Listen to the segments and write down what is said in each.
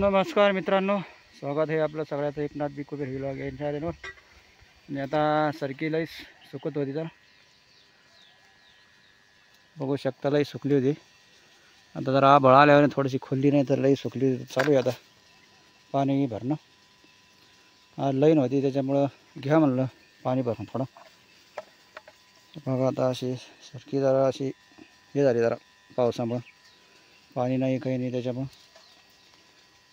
नमस्कार मित्रांनो, स्वागत आहे आपलं सगळ्याचं एकनाथ बी कुबेर व्लॉग यांच्या चॅनलवर. आणि आता सरकी लई सुकत होती, तर बघू शकता लई सुकली होती. आता जरा आभाळ आल्यावर थोडीशी खोलली, नाही तर लई सुकली होती. चालू आहे आता पाणी भरणं. आज लाईन होती त्याच्यामुळं घ्या म्हणलं पाणी भरून थोडं. बघा आता अशी सरकी जरा अशी हे झाली, जरा पावसामुळं पाणी नाही काही नाही. त्याच्यामुळं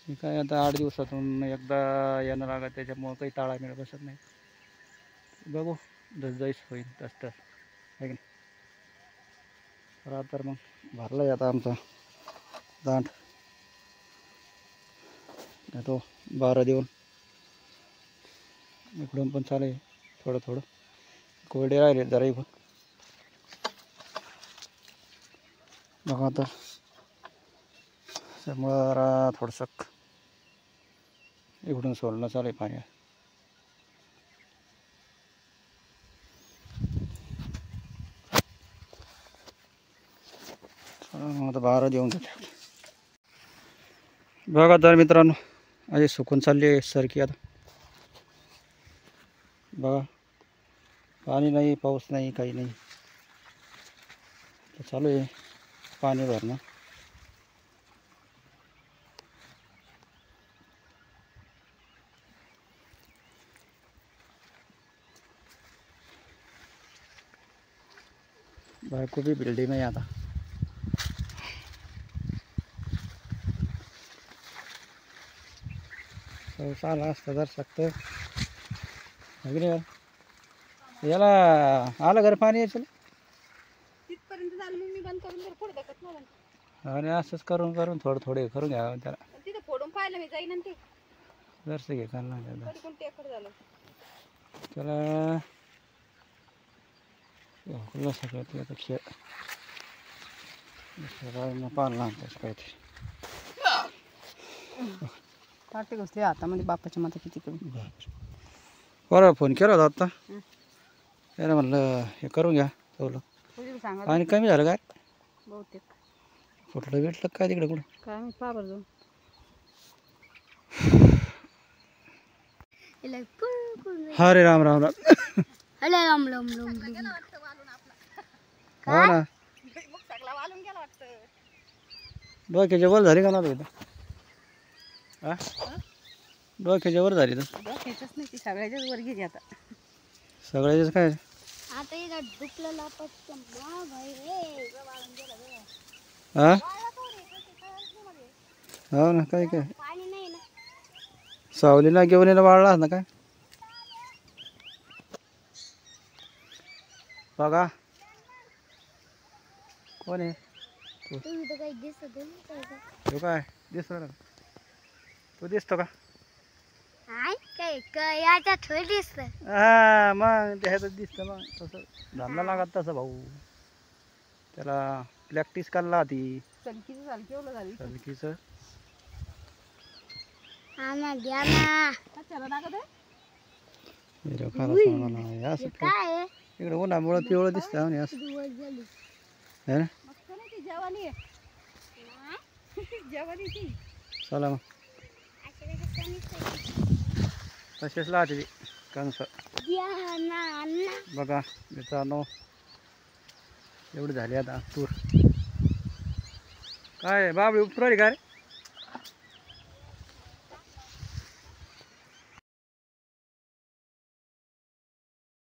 हे काय आता 8 दिवसातून एकदा येणं लागत, त्याच्यामुळं काही ताळामेळ बसत नाही. बघू जसजैस होईल तसं आहे की नाही. तर मग भरला आहे आता आमचा दांड. तो 12 देऊन इकडून पण चालू आहे थोडं थोडं. कोरडे राहिले जरा इकडून. बघा तर त्यामुळं जरा थोडंसं इकडून सोडणं चालू आहे पाणी. मग आता 12 देऊन घेते. बघा तर मित्रांनो, अशी सुकून चालली आहे सरकी आता. बघा पाणी नाही, पाऊस नाही, काही नाही. तर चालू आहे पाणी भरणं. बायको बी बिल्डिंग आहे आता. पाऊस आला असता जर सक्त याला आलं घर पाणी यायचं तिथपर्यंत झालं, मग मी बंद करून जर पुढे देखत नव्हतं. आणि असंच करून करून थोडं थोडे करून घ्यावं त्याला. तिथं फोडून पाहिलं मी जाईन ते जरसं घे चालणार तरी पण टेकर झालं त्याला. खुल्ला सगळं ते आता खेळ पाळला आणताच काहीतरी. काटे घुसले हातामध्ये बापाच्या माता किती कमी. बरं फोन केला होता आत्ता, त्याला म्हणलं हे करून घ्या तेवढं. सांगा पाणी कमी झालं काय बहुतेक. फुटलं भेटलं काय तिकडे कुठं काय मी पाबर जाऊन हरे राम राम राम. हले राम राम राम हो ना, डोक्याच्या वर झाली का ना इथं. हा डोक्याच्या वर झाली तर डोक्याचंच नाही, ती सगळ्याच्याच वर गेली आता. सगळ्याच काय आता इथं डुकलं हा. हो ना, काय काय पाणी नाही ना. सावलीला घेऊन यायला वाळला ना काय. बघा कोण आहे तुम्ही काही दिसत तो, काय दिसतो ना तो, दिसतो का. काय याच्या थोडी दिसत. हा मग त्याच्यात दिसतं. मग तसं धंदा लागत तसं भाऊ, त्याला प्रॅक्टिस करायला ती सलकीचं झालं केवढं झालं सलकीचं. इकडे उन्हामुळं पिवळं दिसतं ना असं है ना. चला मग तसेच लावते ती कंस. बघा मित्रांनो, एवढी झाली आता तूर. काय बाबडी उपराली काय रे.